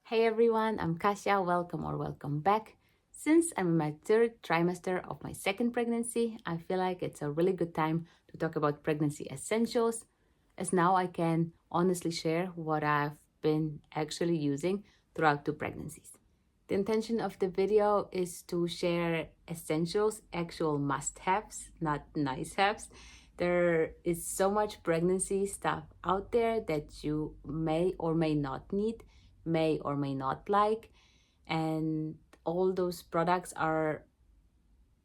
Hey everyone, I'm Kasia. Welcome back. Since I'm in my third trimester of my second pregnancy, I feel like it's a really good time to talk about pregnancy essentials, as now I can honestly share what I've been actually using throughout two pregnancies. The intention of the video is to share essentials, actual must haves, not nice haves. There is so much pregnancy stuff out there that you may or may not need, may or may not like, and all those products are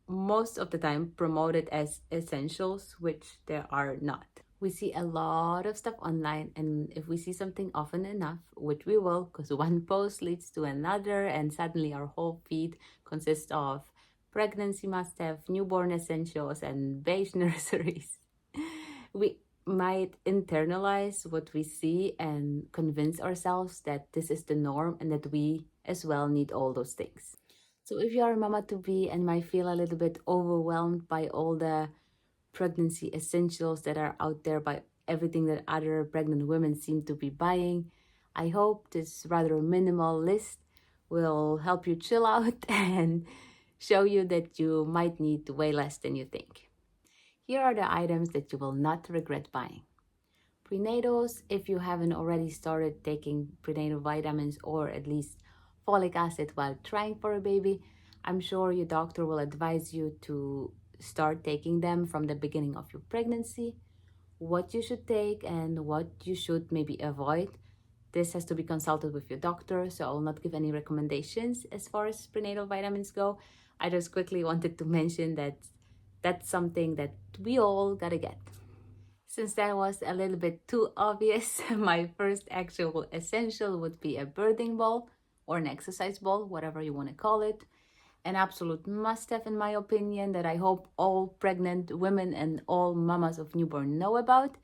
most of the time promoted as essentials, which they are not. We see a lot of stuff online, and if we see something often enough, which we will, because one post leads to another, and suddenly our whole feed consists of pregnancy must have, newborn essentials, and beige nurseries. We might internalize what we see and convince ourselves that this is the norm and that we as well need all those things. So if you are a mama to be and might feel a little bit overwhelmed by all the pregnancy essentials that are out there, by everything that other pregnant women seem to be buying, I hope this rather minimal list will help you chill out and show you that you might need way less than you think. Here are the items that you will not regret buying. Prenatals, if you haven't already started taking prenatal vitamins or at least folic acid while trying for a baby, I'm sure your doctor will advise you to start taking them from the beginning of your pregnancy. What you should take and what you should maybe avoid. This has to be consulted with your doctor, so I will not give any recommendations as far as prenatal vitamins go. I just quickly wanted to mention that that's something that we all gotta get. Since that was a little bit too obvious, my first actual essential would be a birthing ball or an exercise ball, whatever you want to call it. An absolute must have, in my opinion, that I hope all pregnant women and all mamas of newborn know about.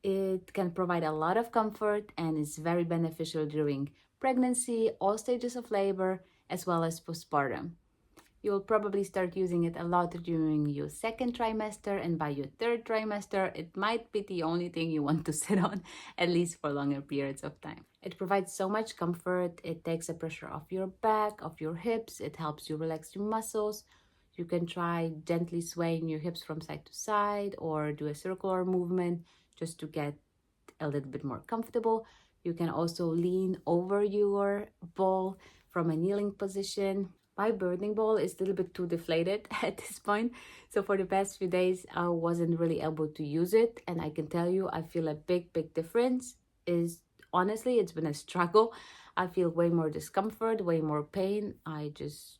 It can provide a lot of comfort and is very beneficial during pregnancy, all stages of labor, as well as postpartum. You'll probably start using it a lot during your second trimester, and by your third trimester, it might be the only thing you want to sit on, at least for longer periods of time. It provides so much comfort. It takes the pressure off your back, off your hips. It helps you relax your muscles. You can try gently swaying your hips from side to side or do a circular movement just to get a little bit more comfortable. You can also lean over your ball from a kneeling position. My birthing ball is a little bit too deflated at this point. So for the past few days, I wasn't really able to use it. And I can tell you, I feel a big difference. Is honestly, it's been a struggle. I feel way more discomfort, way more pain. There's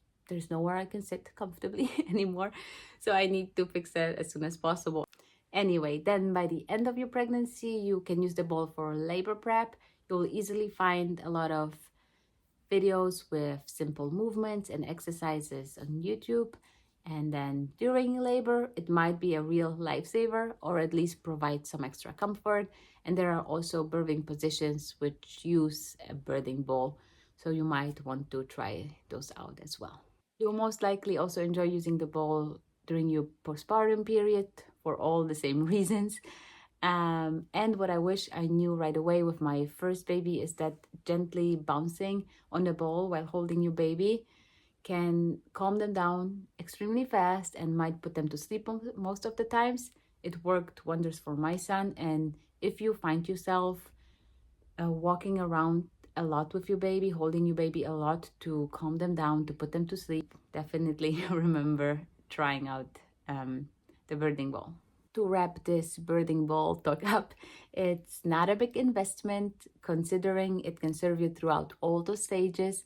nowhere I can sit comfortably anymore. So I need to fix that as soon as possible. Anyway, then by the end of your pregnancy, you can use the ball for labor prep. You'll easily find a lot of videos with simple movements and exercises on YouTube. And then during labor, it might be a real lifesaver or at least provide some extra comfort. And there are also birthing positions which use a birthing ball. So you might want to try those out as well. You'll most likely also enjoy using the ball during your postpartum period for all the same reasons. And what I wish I knew right away with my first baby is that gently bouncing on the ball while holding your baby can calm them down extremely fast and might put them to sleep most of the times. It worked wonders for my son. And if you find yourself walking around a lot with your baby, holding your baby a lot to calm them down, to put them to sleep, definitely remember trying out the birthing ball. To wrap this birthing ball talk up, it's not a big investment considering it can serve you throughout all those stages.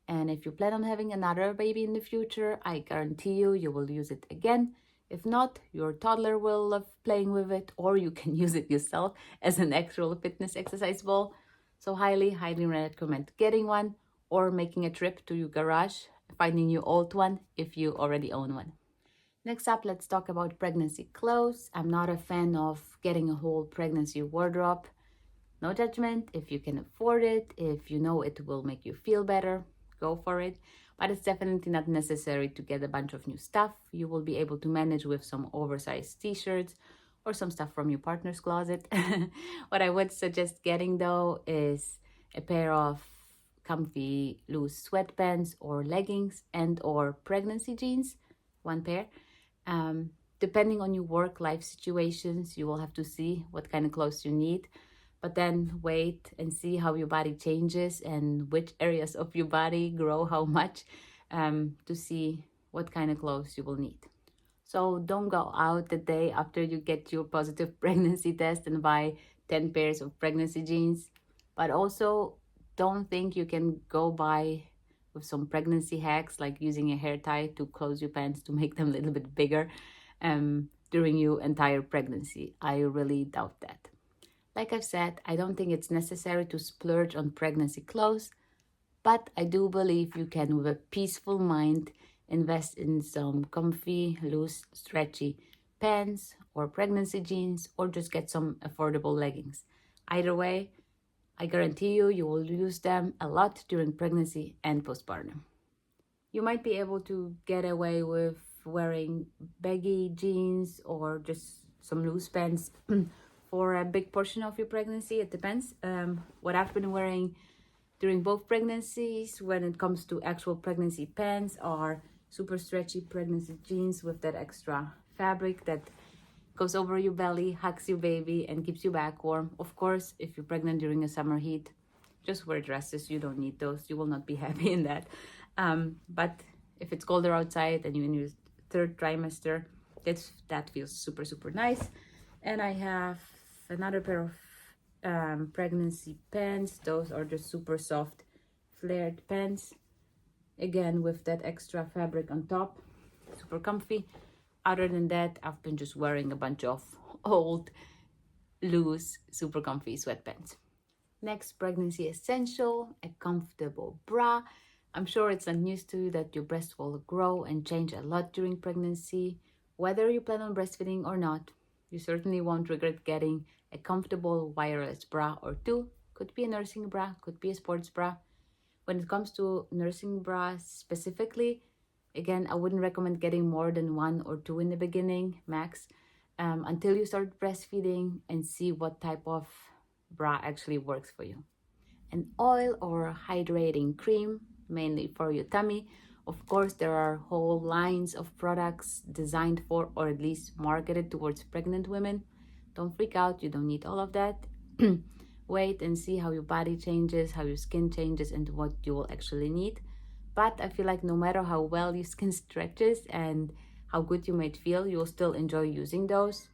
And if you plan on having another baby in the future, I guarantee you will use it again. If not, your toddler will love playing with it, or you can use it yourself as an actual fitness exercise ball. So highly recommend getting one or making a trip to your garage, finding your old one if you already own one. Next up, let's talk about pregnancy clothes. I'm not a fan of getting a whole pregnancy wardrobe. No judgment. If you can afford it, if you know it will make you feel better, go for it. But it's definitely not necessary to get a bunch of new stuff. You will be able to manage with some oversized t-shirts or some stuff from your partner's closet. What I would suggest getting though is a pair of comfy loose sweatpants or leggings and or pregnancy jeans, one pair. Um, Depending on your work-life situations, you will have to see what kind of clothes you need. But then wait and see how your body changes and which areas of your body grow how much, to see what kind of clothes you will need. So don't go out the day after you get your positive pregnancy test and buy 10 pairs of pregnancy jeans. But also don't think you can go by with some pregnancy hacks like using a hair tie to close your pants to make them a little bit bigger during your entire pregnancy. I really doubt that. Like I've said, I don't think it's necessary to splurge on pregnancy clothes, but I do believe you can, with a peaceful mind, invest in some comfy, loose, stretchy pants or pregnancy jeans, or just get some affordable leggings. Either way, I guarantee you, you will use them a lot during pregnancy and postpartum. You might be able to get away with wearing baggy jeans or just some loose pants for a big portion of your pregnancy. It depends. What I've been wearing during both pregnancies, when it comes to actual pregnancy pants, are super stretchy pregnancy jeans with that extra fabric that goes over your belly, hugs your baby, and keeps you back warm. Of course, if you're pregnant during a summer heat, just wear dresses. You don't need those. You will not be happy in that. But if it's colder outside and you're in your third trimester, that feels super, super nice. And I have another pair of pregnancy pants. Those are just super soft flared pants, again with that extra fabric on top, super comfy. Other than that, I've been just wearing a bunch of old loose super comfy sweatpants. Next pregnancy essential, a comfortable bra. I'm sure it's not news to you that your breast will grow and change a lot during pregnancy. Whether you plan on breastfeeding or not, you certainly won't regret getting a comfortable wireless bra or two. Could be a nursing bra, could be a sports bra. When it comes to nursing bras specifically, again, I wouldn't recommend getting more than one or two in the beginning, max, until you start breastfeeding and see what type of bra actually works for you. An oil or hydrating cream, mainly for your tummy. Of course, there are whole lines of products designed for, or at least marketed towards, pregnant women. Don't freak out, you don't need all of that. Wait and see how your body changes, how your skin changes, and what you will actually need. But I feel like no matter how well your skin stretches and how good you might feel, you will still enjoy using those.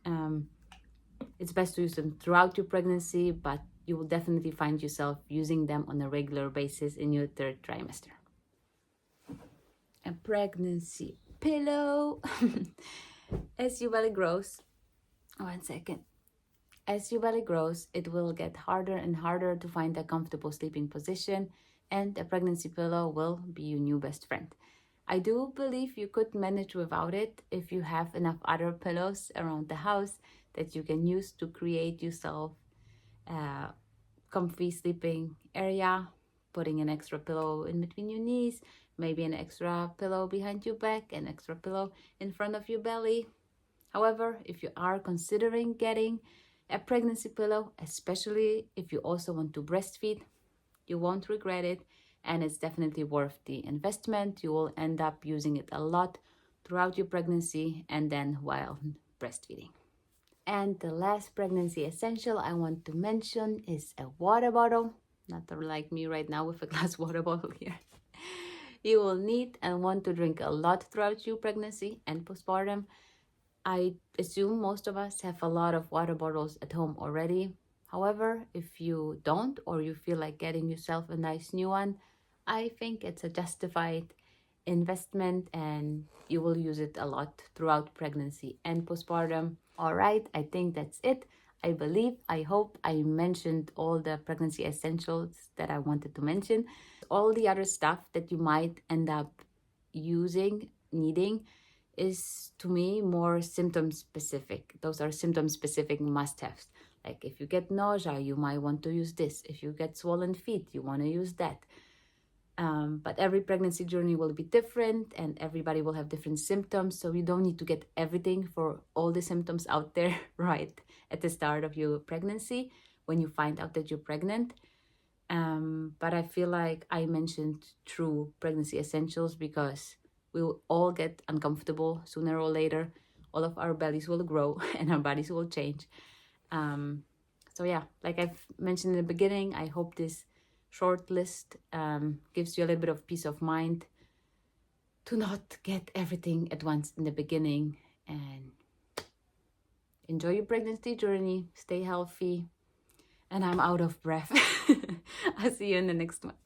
It's best to use them throughout your pregnancy, but you will definitely find yourself using them on a regular basis in your third trimester. A pregnancy pillow. As your belly grows, one second. As your belly grows, it will get harder and harder to find a comfortable sleeping position, and a pregnancy pillow will be your new best friend. I do believe you could manage without it if you have enough other pillows around the house that you can use to create yourself a comfy sleeping area, putting an extra pillow in between your knees, maybe an extra pillow behind your back, an extra pillow in front of your belly. However, if you are considering getting a pregnancy pillow, especially if you also want to breastfeed, you won't regret it, and it's definitely worth the investment. You will end up using it a lot throughout your pregnancy and then while breastfeeding. And the last pregnancy essential I want to mention is a water bottle. Not like me right now with a glass water bottle here. You will need and want to drink a lot throughout your pregnancy and postpartum. I assume most of us have a lot of water bottles at home already. However, if you don't, or you feel like getting yourself a nice new one, I think it's a justified investment and you will use it a lot throughout pregnancy and postpartum. All right, I think that's it. I hope I mentioned all the pregnancy essentials that I wanted to mention. All the other stuff that you might end up needing, is to me more symptom specific. Those are symptom specific must-haves. Like if you get nausea, you might want to use this. If you get swollen feet, you want to use that. But every pregnancy journey will be different and everybody will have different symptoms. So you don't need to get everything for all the symptoms out there right at the start of your pregnancy when you find out that you're pregnant. But I feel like I mentioned true pregnancy essentials because we will all get uncomfortable sooner or later. All of our bellies will grow and our bodies will change. So yeah, like I've mentioned in the beginning, I hope this short list gives you a little bit of peace of mind to not get everything at once in the beginning, and enjoy your pregnancy journey, stay healthy, and I'm out of breath. I'll see you in the next one.